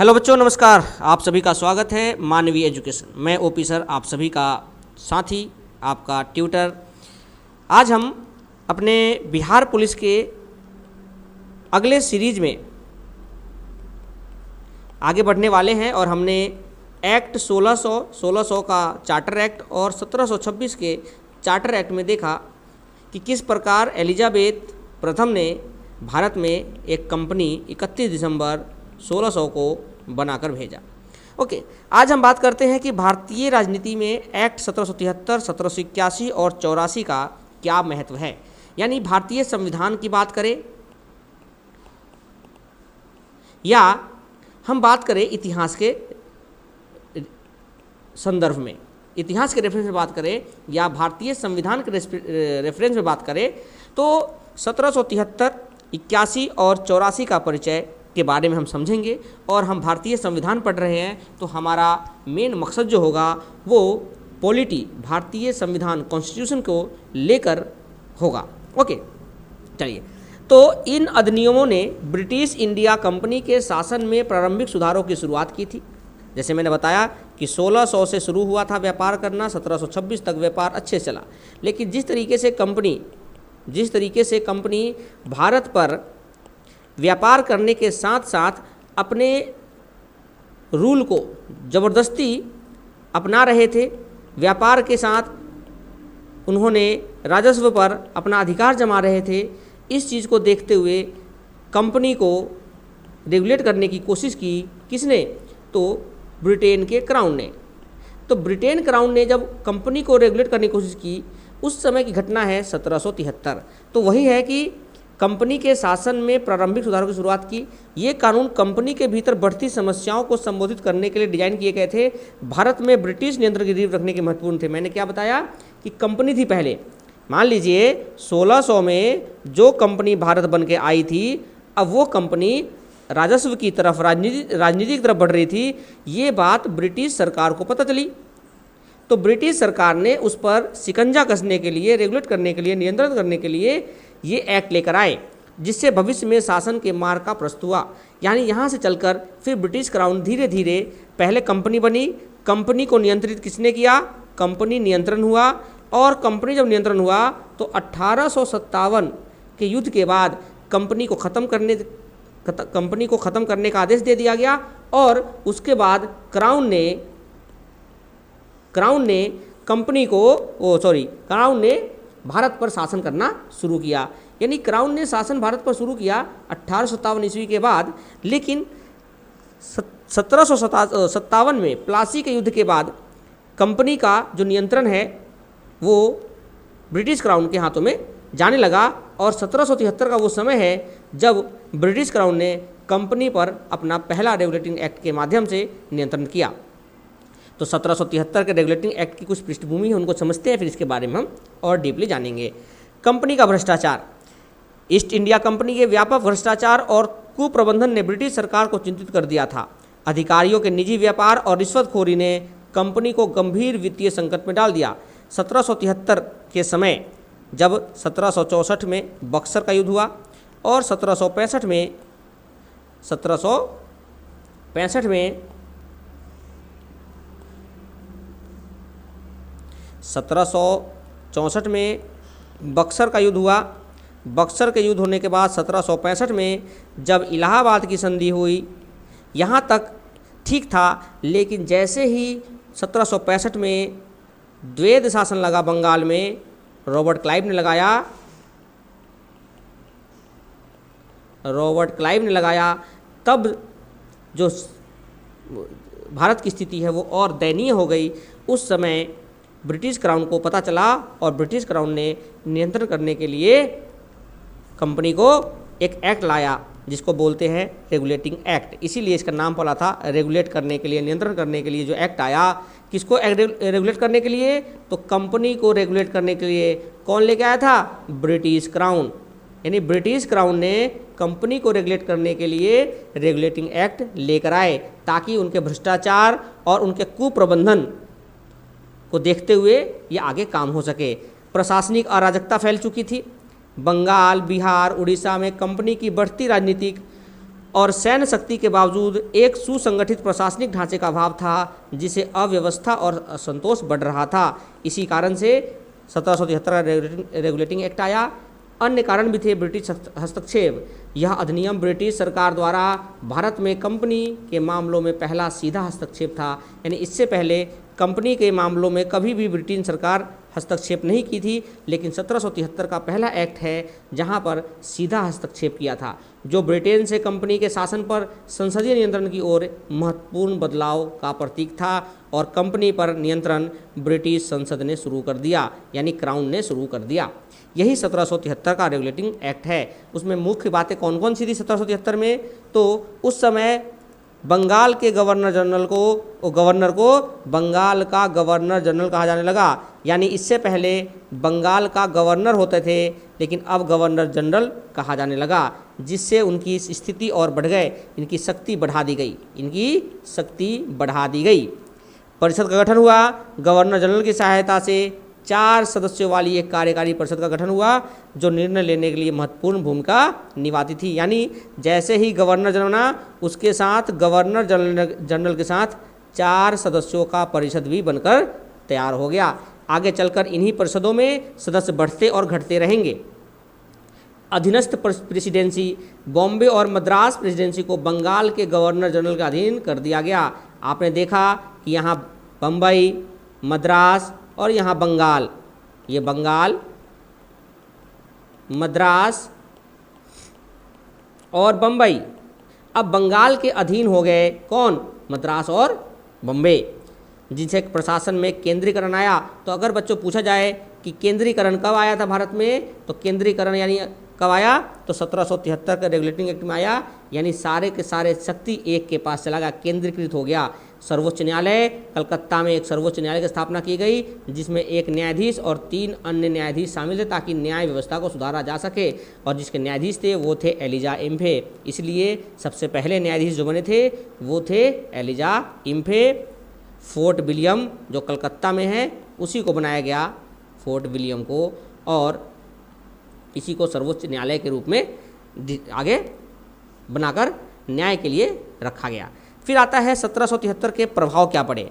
Hello बच्चों, नमस्कार। आप सभी का स्वागत है मानवीय एजुकेशन। मैं ओपी सर, आप सभी का साथी, आपका ट्यूटर। आज हम अपने बिहार पुलिस के अगले सीरीज में आगे बढ़ने वाले हैं और हमने एक्ट 1600 का चार्टर एक्ट और 1726 के चार्टर एक्ट में देखा कि किस प्रकार एलिजाबेथ प्रथम ने भारत में एक कंपनी 31 दिसंबर 1600 को बनाकर भेजा। ओके, आज हम बात करते हैं कि भारतीय राजनीति में एक्ट 1773, 1781 और 84 का क्या महत्व है। यानी भारतीय संविधान की बात करें या हम बात करें इतिहास के संदर्भ में, इतिहास के रेफरेंस में बात करें या भारतीय संविधान के रेफरेंस में बात करें तो 1773, 81 और 84 का परिचय के बारे में हम समझेंगे। और हम भारतीय संविधान पढ़ रहे हैं तो हमारा मेन मकसद जो होगा वो पॉलिटी, भारतीय संविधान, कॉन्स्टिट्यूशन को लेकर होगा। ओके, चलिए। तो इन अधिनियमों ने ब्रिटिश इंडिया कंपनी के शासन में प्रारंभिक सुधारों की शुरुआत की थी। जैसे मैंने बताया कि 1600 से शुरू हुआ था व्यापार करना, 1726 तक व्यापार अच्छे से चला। लेकिन जिस तरीके से कंपनी भारत पर व्यापार करने के साथ साथ अपने रूल को ज़बरदस्ती अपना रहे थे, व्यापार के साथ उन्होंने राजस्व पर अपना अधिकार जमा रहे थे, इस चीज़ को देखते हुए कंपनी को रेगुलेट करने की कोशिश की। किसने? तो ब्रिटेन के क्राउन ने। तो ब्रिटेन क्राउन ने जब कंपनी को रेगुलेट करने की कोशिश की, उस समय की घटना है 1773। तो वही है कि कंपनी के शासन में प्रारंभिक सुधारों की शुरुआत की। ये कानून कंपनी के भीतर बढ़ती समस्याओं को संबोधित करने के लिए डिजाइन किए गए थे। भारत में ब्रिटिश नियंत्रण की नींव रखने के महत्वपूर्ण थे। मैंने क्या बताया कि कंपनी थी पहले, मान लीजिए 1600 में जो कंपनी भारत बन के आई थी, अब वो कंपनी राजस्व की तरफ, राजनीति की तरफ बढ़ रही थी। ये बात ब्रिटिश सरकार को पता चली। तो ब्रिटिश सरकार ने उस पर शिकंजा कसने के लिए, रेगुलेट करने के लिए, नियंत्रण करने के लिए ये एक्ट लेकर आए, जिससे भविष्य में शासन के मार्ग का प्रस्तुत हुआ। यानी यहाँ से चलकर फिर ब्रिटिश क्राउन धीरे धीरे पहले कंपनी बनी। कंपनी को नियंत्रित किसने किया? कंपनी नियंत्रण हुआ। और कंपनी जब नियंत्रण हुआ तो 1857 के युद्ध के बाद कंपनी को ख़त्म करने का आदेश दे दिया गया। और उसके बाद क्राउन ने भारत पर शासन करना शुरू किया। यानी क्राउन ने शासन भारत पर शुरू किया 1857 ईस्वी के बाद। लेकिन 1757 में प्लासी के युद्ध के बाद कंपनी का जो नियंत्रण है वो ब्रिटिश क्राउन के हाथों में जाने लगा। और 1773 का वो समय है जब ब्रिटिश क्राउन ने कंपनी पर अपना पहला रेगुलेटिंग एक्ट के माध्यम से नियंत्रण किया। तो 1773 के रेगुलेटिंग एक्ट की कुछ पृष्ठभूमि है, उनको समझते हैं, फिर इसके बारे में हम और डीपली जानेंगे। कंपनी का भ्रष्टाचार। ईस्ट इंडिया कंपनी के व्यापक भ्रष्टाचार और कुप्रबंधन ने ब्रिटिश सरकार को चिंतित कर दिया था। अधिकारियों के निजी व्यापार और रिश्वतखोरी ने कंपनी को गंभीर वित्तीय संकट में डाल दिया। 1773 के समय जब 1764 में बक्सर का युद्ध हुआ और 1765 में 1764 में बक्सर का युद्ध हुआ। बक्सर के युद्ध होने के बाद 1765 में जब इलाहाबाद की संधि हुई, यहाँ तक ठीक था। लेकिन जैसे ही 1765 में द्वैध शासन लगा बंगाल में, रॉबर्ट क्लाइव ने लगाया, तब जो भारत की स्थिति है वो और दयनीय हो गई। उस समय ब्रिटिश क्राउन को पता चला और ब्रिटिश क्राउन ने नियंत्रण करने के लिए कंपनी को एक एक्ट लाया जिसको बोलते हैं रेगुलेटिंग एक्ट। इसीलिए इसका नाम पड़ा था, रेगुलेट करने के लिए, नियंत्रण करने के लिए जो एक्ट आया। किसको रेगुलेट करने के लिए? तो कंपनी को रेगुलेट करने के लिए कौन लेके आया था? British crown. यानी ब्रिटिश क्राउन ने कंपनी को रेगुलेट करने के लिए रेगुलेटिंग एक्ट लेकर आए ताकि उनके भ्रष्टाचार और उनके कुप्रबंधन को देखते हुए ये आगे काम हो सके। प्रशासनिक अराजकता फैल चुकी थी। बंगाल, बिहार, उड़ीसा में कंपनी की बढ़ती राजनीतिक और सैन्य शक्ति के बावजूद एक सुसंगठित प्रशासनिक ढांचे का अभाव था, जिससे अव्यवस्था और असंतोष बढ़ रहा था। इसी कारण से 1773 का रेगुलेटिंग एक्ट आया। अन्य कारण भी थे ब्रिटिश हस्तक्षेप। यह अधिनियम ब्रिटिश सरकार द्वारा भारत में कंपनी के मामलों में पहला सीधा हस्तक्षेप था। यानी इससे पहले कंपनी के मामलों में कभी भी ब्रिटेन सरकार हस्तक्षेप नहीं की थी, लेकिन 1773 का पहला एक्ट है जहां पर सीधा हस्तक्षेप किया था, जो ब्रिटेन से कंपनी के शासन पर संसदीय नियंत्रण की ओर महत्वपूर्ण बदलाव का प्रतीक था। और कंपनी पर नियंत्रण ब्रिटिश संसद ने शुरू कर दिया, यानी क्राउन ने शुरू कर दिया। यही 1773 का रेगुलेटिंग एक्ट है। उसमें मुख्य बातें कौन कौन सी थी 1773 में? तो उस समय बंगाल के गवर्नर को बंगाल का गवर्नर जनरल कहा जाने लगा। यानी इससे पहले बंगाल का गवर्नर होते थे, लेकिन अब गवर्नर जनरल कहा जाने लगा, जिससे उनकी स्थिति और बढ़ गए, इनकी शक्ति बढ़ा दी गई। परिषद का गठन हुआ। गवर्नर जनरल की सहायता से 4 सदस्यों वाली एक कार्यकारी परिषद का गठन हुआ, जो निर्णय लेने के लिए महत्वपूर्ण भूमिका निभाती थी। यानी जैसे ही गवर्नर जनरल बना, उसके साथ गवर्नर जनरल के साथ 4 सदस्यों का परिषद भी बनकर तैयार हो गया। आगे चलकर इन्हीं परिषदों में सदस्य बढ़ते और घटते रहेंगे। अधीनस्थ प्रेसिडेंसी बॉम्बे और मद्रास प्रेसिडेंसी को बंगाल के गवर्नर जनरल के अधीन कर दिया गया। आपने देखा कि यहाँ बम्बई, मद्रास और यहाँ बंगाल, ये बंगाल, मद्रास और बम्बई अब बंगाल के अधीन हो गए। कौन? मद्रास और बम्बई, जिनसे प्रशासन में केंद्रीकरण आया। तो अगर बच्चों पूछा जाए कि केंद्रीकरण कब आया था भारत में, तो केंद्रीकरण यानी कब आया? तो 1773 के रेगुलेटिंग एक्ट में आया। यानी सारे के सारे शक्ति एक के पास चला गया, केंद्रीकृत हो गया। सर्वोच्च न्यायालय, कलकत्ता में एक सर्वोच्च न्यायालय की स्थापना की गई, जिसमें एक न्यायाधीश और 3 अन्य न्यायाधीश शामिल थे, ताकि न्याय व्यवस्था को सुधारा जा सके। और जिसके न्यायाधीश थे वो थे एलिजा इम्फे। इसलिए सबसे पहले न्यायाधीश जो बने थे वो थे एलिजा इम्फे। फोर्ट विलियम जो कलकत्ता में है, उसी को बनाया गया, फोर्ट विलियम को, और इसी को सर्वोच्च न्यायालय के रूप में आगे बनाकर न्याय के लिए रखा गया। फिर आता है 1773 के प्रभाव क्या पड़े।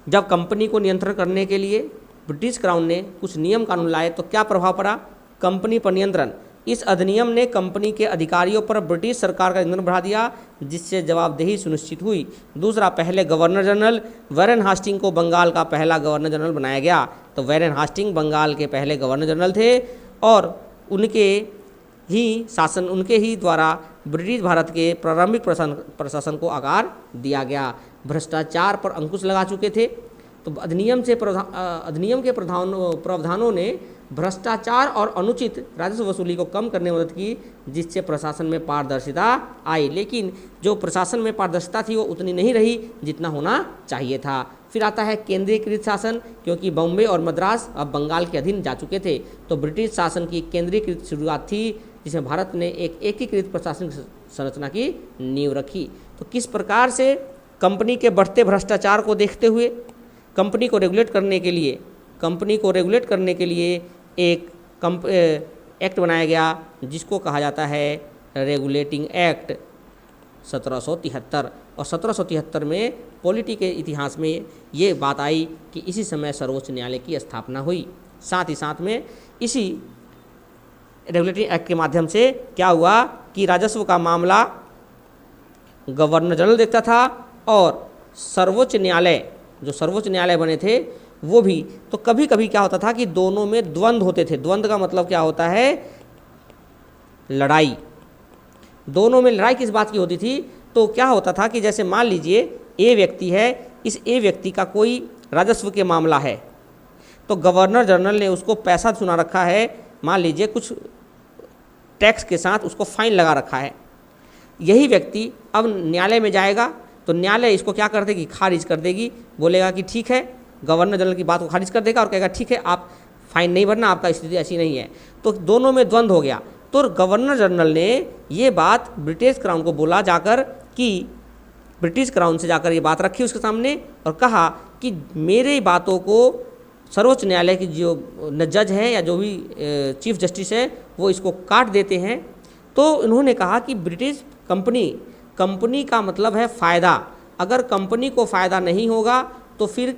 जब कंपनी को नियंत्रण करने के लिए ब्रिटिश क्राउन ने कुछ नियम कानून लाए, तो क्या प्रभाव पड़ा? कंपनी पर नियंत्रण। इस अधिनियम ने कंपनी के अधिकारियों पर ब्रिटिश सरकार का नियंत्रण बढ़ा दिया, जिससे जवाबदेही सुनिश्चित हुई। दूसरा, पहले गवर्नर जनरल वैरेन हास्टिंग को बंगाल का पहला गवर्नर जनरल बनाया गया। तो वैरेन हास्टिंग बंगाल के पहले गवर्नर जनरल थे, और उनके ही द्वारा ब्रिटिश भारत के प्रारंभिक प्रशासन को आकार दिया गया। भ्रष्टाचार पर अंकुश लगा चुके थे। तो अधिनियम के प्रावधानों ने भ्रष्टाचार और अनुचित राजस्व वसूली को कम करने में मदद की, जिससे प्रशासन में पारदर्शिता आई। लेकिन जो प्रशासन में पारदर्शिता थी वो उतनी नहीं रही जितना होना चाहिए था। फिर आता है केंद्रीकृत शासन, क्योंकि बॉम्बे और मद्रास अब बंगाल के अधीन जा चुके थे। तो ब्रिटिश शासन की केंद्रीकृत शुरुआत थी, जिसमें भारत ने एक एकीकृत प्रशासनिक संरचना की नींव रखी। तो किस प्रकार से कंपनी के बढ़ते भ्रष्टाचार को देखते हुए कंपनी को रेगुलेट करने के लिए एक एक्ट बनाया गया, जिसको कहा जाता है रेगुलेटिंग एक्ट 1773। और 1773 में पॉलिटी के इतिहास में ये बात आई कि इसी समय सर्वोच्च न्यायालय की स्थापना हुई। साथ ही साथ में इसी रेगुलेटिंग एक्ट के माध्यम से क्या हुआ कि राजस्व का मामला गवर्नर जनरल देखता था, और सर्वोच्च न्यायालय बने थे वो भी। तो कभी कभी क्या होता था कि दोनों में द्वंद्व होते थे। द्वंद्व का मतलब क्या होता है? लड़ाई। दोनों में लड़ाई किस बात की होती थी? तो क्या होता था कि जैसे मान लीजिए ए व्यक्ति है, इस ए व्यक्ति का कोई राजस्व के मामला है, तो गवर्नर जनरल ने उसको पैसा चुना रखा है, मान लीजिए कुछ टैक्स के साथ उसको फाइन लगा रखा है। यही व्यक्ति अब न्यायालय में जाएगा, तो न्यायालय इसको क्या कर देगी? खारिज कर देगी। बोलेगा कि ठीक है, गवर्नर जनरल की बात को खारिज कर देगा और कहेगा ठीक है, आप फाइन नहीं भरना, आपका स्थिति ऐसी नहीं है। तो दोनों में द्वंद्व हो गया। तो गवर्नर जनरल ने ये बात ब्रिटिश क्राउन को बोला जाकर, कि ब्रिटिश क्राउन से जाकर ये बात रखी उसके सामने और कहा कि मेरे बातों को सर्वोच्च न्यायालय की जो जज है या जो भी चीफ जस्टिस है वो इसको काट देते हैं। तो इन्होंने कहा कि ब्रिटिश कंपनी का मतलब है फ़ायदा। अगर कंपनी को फ़ायदा नहीं होगा तो फिर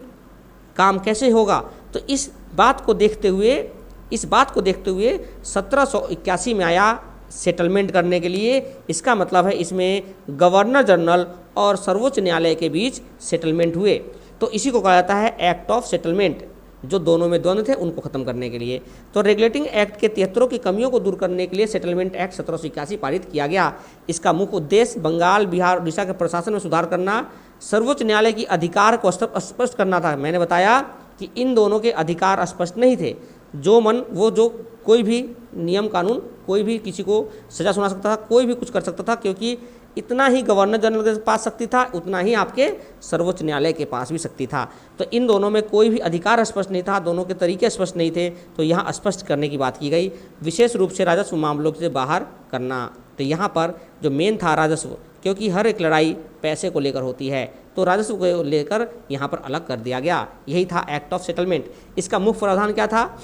काम कैसे होगा? तो इस बात को देखते हुए 1781 में आया सेटलमेंट करने के लिए। इसका मतलब है इसमें गवर्नर जनरल और सर्वोच्च न्यायालय के बीच सेटलमेंट हुए। तो इसी को कहा जाता है एक्ट ऑफ सेटलमेंट, जो दोनों में द्वंद्व थे उनको खत्म करने के लिए। तो रेगुलेटिंग एक्ट के 73 की कमियों को दूर करने के लिए सेटलमेंट एक्ट 1781 पारित किया गया। इसका मुख्य उद्देश्य बंगाल, बिहार, उड़ीसा के प्रशासन में सुधार करना, सर्वोच्च न्यायालय की अधिकार को स्पष्ट करना था। मैंने बताया कि इन दोनों के अधिकार स्पष्ट नहीं थे। जो कोई भी नियम कानून, कोई भी किसी को सजा सुना सकता था, कोई भी कुछ कर सकता था, क्योंकि इतना ही गवर्नर जनरल के पास शक्ति था, उतना ही आपके सर्वोच्च न्यायालय के पास भी शक्ति था। तो इन दोनों में कोई भी अधिकार स्पष्ट नहीं था, दोनों के तरीके स्पष्ट नहीं थे। तो यहाँ स्पष्ट करने की बात की गई, विशेष रूप से राजस्व मामलों से बाहर करना। तो यहाँ पर जो मेन था राजस्व, क्योंकि हर एक लड़ाई पैसे को लेकर होती है, तो राजस्व को लेकर यहाँ पर अलग कर दिया गया। यही था एक्ट ऑफ सेटलमेंट। इसका मुख्य प्रावधान क्या था?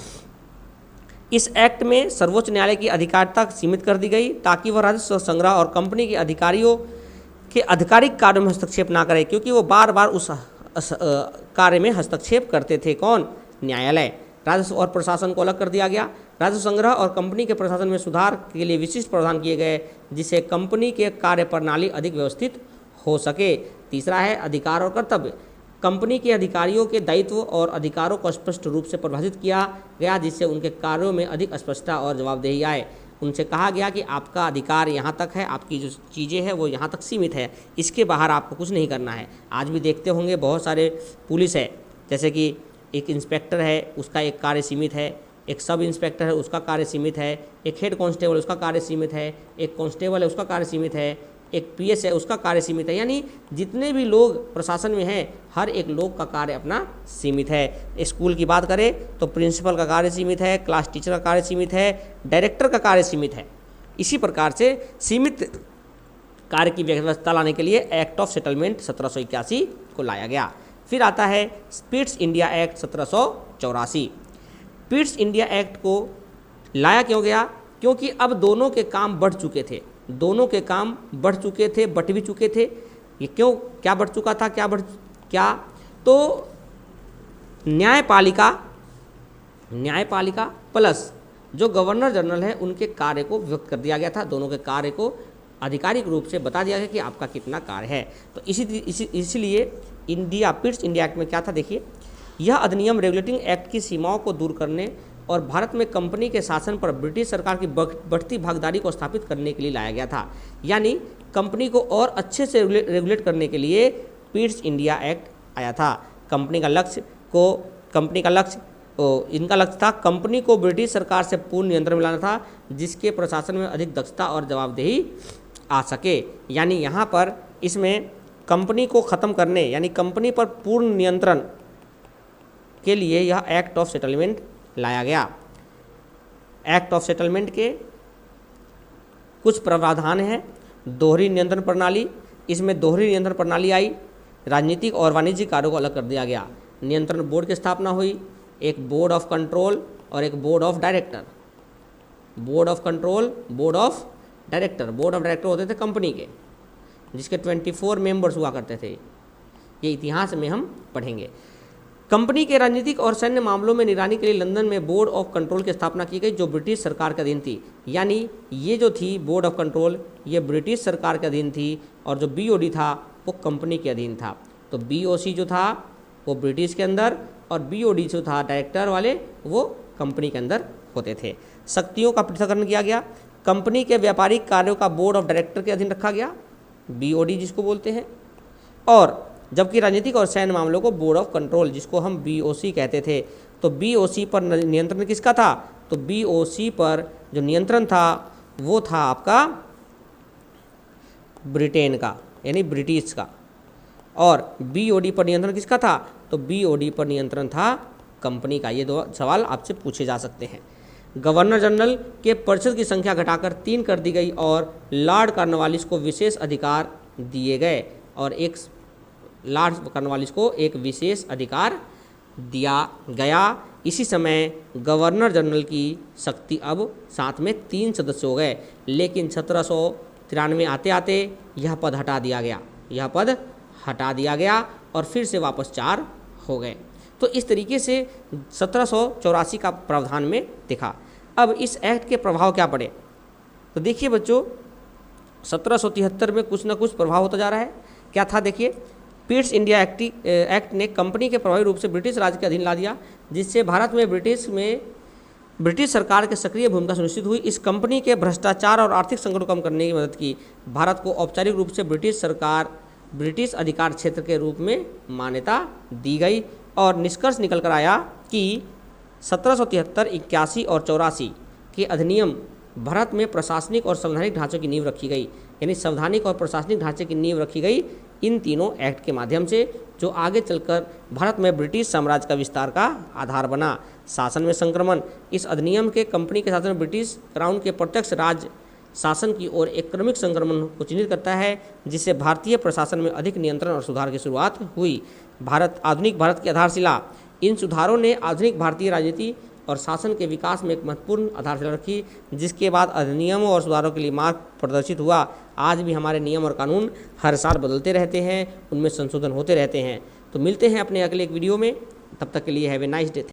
इस एक्ट में सर्वोच्च न्यायालय की अधिकारिता सीमित कर दी गई ताकि वह राजस्व संग्रह और कंपनी के अधिकारियों के आधिकारिक कार्यों में हस्तक्षेप ना करे, क्योंकि वो बार बार उस कार्य में हस्तक्षेप करते थे। कौन? न्यायालय। राजस्व और प्रशासन को अलग कर दिया गया। राजस्व संग्रह और कंपनी के प्रशासन में सुधार के लिए विशिष्ट प्रावधान किए गए, जिससे कंपनी के कार्य प्रणाली अधिक व्यवस्थित हो सके। तीसरा है अधिकार और कर्तव्य। कंपनी के अधिकारियों के दायित्व और अधिकारों को स्पष्ट रूप से परिभाषित किया गया, जिससे उनके कार्यों में अधिक स्पष्टता और जवाबदेही आए। उनसे कहा गया कि आपका अधिकार यहाँ तक है, आपकी जो चीज़ें हैं वो यहाँ तक सीमित है, इसके बाहर आपको कुछ नहीं करना है। आज भी देखते होंगे बहुत सारे पुलिस है, जैसे कि एक इंस्पेक्टर है, उसका एक कार्य सीमित है, एक सब इंस्पेक्टर है, उसका कार्य सीमित है, एक हेड कांस्टेबल, उसका कार्य सीमित है, एक कांस्टेबल है, उसका कार्य सीमित है, एक पीएस है, उसका कार्य सीमित है। यानी जितने भी लोग प्रशासन में हैं, हर एक लोग का कार्य अपना सीमित है। स्कूल की बात करें तो प्रिंसिपल का कार्य सीमित है, क्लास टीचर का कार्य सीमित है, डायरेक्टर का कार्य सीमित है। इसी प्रकार से सीमित कार्य की व्यवस्था लाने के लिए एक्ट ऑफ सेटलमेंट 1781 को लाया गया। फिर आता है Pitt's India act 1784। Pitt's India act को लाया क्यों गया? क्योंकि अब दोनों के काम बढ़ चुके थे, बट भी चुके थे। ये क्यों, क्या बढ़ चुका था, क्या तो न्यायपालिका प्लस जो गवर्नर जनरल है उनके कार्य को व्यक्त कर दिया गया था। दोनों के कार्य को आधिकारिक रूप से बता दिया गया कि आपका कितना कार्य है। तो इसीलिए पिट्स इंडिया एक्ट में क्या था, देखिए, यह अधिनियम रेगुलेटिंग एक्ट की सीमाओं को दूर करने और भारत में कंपनी के शासन पर ब्रिटिश सरकार की बढ़ती भागीदारी को स्थापित करने के लिए लाया गया था। यानी कंपनी को और अच्छे से रेगुलेट करने के लिए पिट्स इंडिया एक्ट आया था। इनका लक्ष्य था कंपनी को ब्रिटिश सरकार से पूर्ण नियंत्रण में लाना था, जिसके प्रशासन में अधिक दक्षता और जवाबदेही आ सके। यानी यहाँ पर इसमें कंपनी को ख़त्म करने, यानी कंपनी पर पूर्ण नियंत्रण के लिए यह एक्ट ऑफ सेटलमेंट लाया गया। एक्ट ऑफ सेटलमेंट के कुछ प्रावधान हैं। दोहरी नियंत्रण प्रणाली, इसमें दोहरी नियंत्रण प्रणाली आई। राजनीतिक और वाणिज्यिक कार्यों को अलग कर दिया गया। नियंत्रण बोर्ड की स्थापना हुई, एक बोर्ड ऑफ कंट्रोल और एक board of director. Board of control, board of director होते थे कंपनी के, जिसके 24 मेंबर्स हुआ करते थे। ये इतिहास में हम पढ़ेंगे। कंपनी के राजनीतिक और सैन्य मामलों में निगरानी के लिए लंदन में बोर्ड ऑफ कंट्रोल की स्थापना की गई, जो ब्रिटिश सरकार के अधीन थी। यानी ये जो थी बोर्ड ऑफ कंट्रोल, ये ब्रिटिश सरकार के अधीन थी, और जो बीओडी था वो कंपनी के अधीन था। तो बीओसी जो था वो ब्रिटिश के अंदर, और बीओडी जो था डायरेक्टर वाले, वो कंपनी के अंदर होते थे। शक्तियों का पृथक्करण किया गया। कंपनी के व्यापारिक कार्यों का बोर्ड ऑफ डायरेक्टर के अधीन रखा गया, बीओडी जिसको बोलते हैं, और जबकि राजनीतिक और सैन्य मामलों को बोर्ड ऑफ कंट्रोल, जिसको हम बीओसी कहते थे। तो बीओसी पर नियंत्रण किसका था? तो बीओसी पर जो नियंत्रण था वो था आपका ब्रिटेन का, यानी ब्रिटिश का। और बीओडी पर नियंत्रण किसका था? तो बीओडी पर नियंत्रण था कंपनी का। ये 2 सवाल आपसे पूछे जा सकते हैं। गवर्नर जनरल के परिषद की संख्या घटाकर 3 कर दी गई, और लॉर्ड कॉर्नवालिस को विशेष अधिकार दिए गए, और एक लॉर्ड कॉर्नवालिस को एक विशेष अधिकार दिया गया। इसी समय गवर्नर जनरल की शक्ति अब साथ में 3 सदस्य हो गए। लेकिन 93 आते आते यह पद हटा दिया गया, यह पद हटा दिया गया और फिर से वापस 4 हो गए। तो इस तरीके से 1784 का प्रावधान में दिखा। अब इस एक्ट के प्रभाव क्या पड़े, तो देखिए बच्चों 1773 में कुछ ना कुछ प्रभाव होता जा रहा है। क्या था देखिए, पिट्स इंडिया एक्ट ने कंपनी के प्रभावी रूप से ब्रिटिश राज के अधीन ला दिया, जिससे भारत में ब्रिटिश सरकार की सक्रिय भूमिका सुनिश्चित हुई। इस कंपनी के भ्रष्टाचार और आर्थिक संकट को कम करने की मदद की। भारत को औपचारिक रूप से ब्रिटिश अधिकार क्षेत्र के रूप में मान्यता दी गई और निष्कर्ष निकल कर आया कि 1773, 81 और 84 के अधिनियम भारत में प्रशासनिक और संवैधानिक ढांचों की नींव रखी गई। यानी संवैधानिक और प्रशासनिक ढांचे की नींव रखी गई इन तीनों एक्ट के माध्यम से, जो आगे चलकर भारत में ब्रिटिश साम्राज्य का विस्तार का आधार बना। शासन में संक्रमण, इस अधिनियम के कंपनी के शासन में ब्रिटिश क्राउन के प्रत्यक्ष राज शासन की ओर एक क्रमिक संक्रमण को चिन्हित करता है, जिससे भारतीय प्रशासन में अधिक नियंत्रण और सुधार की शुरुआत हुई। आधुनिक भारत की आधारशिला, इन सुधारों ने आधुनिक भारतीय राजनीति और शासन के विकास में एक महत्वपूर्ण आधारशिला रखी, जिसके बाद अधिनियमों और सुधारों के लिए मार्ग प्रदर्शित हुआ। आज भी हमारे नियम और कानून हर साल बदलते रहते हैं, उनमें संशोधन होते रहते हैं। तो मिलते हैं अपने अगले एक वीडियो में, तब तक के लिए हैव ए नाइस डे।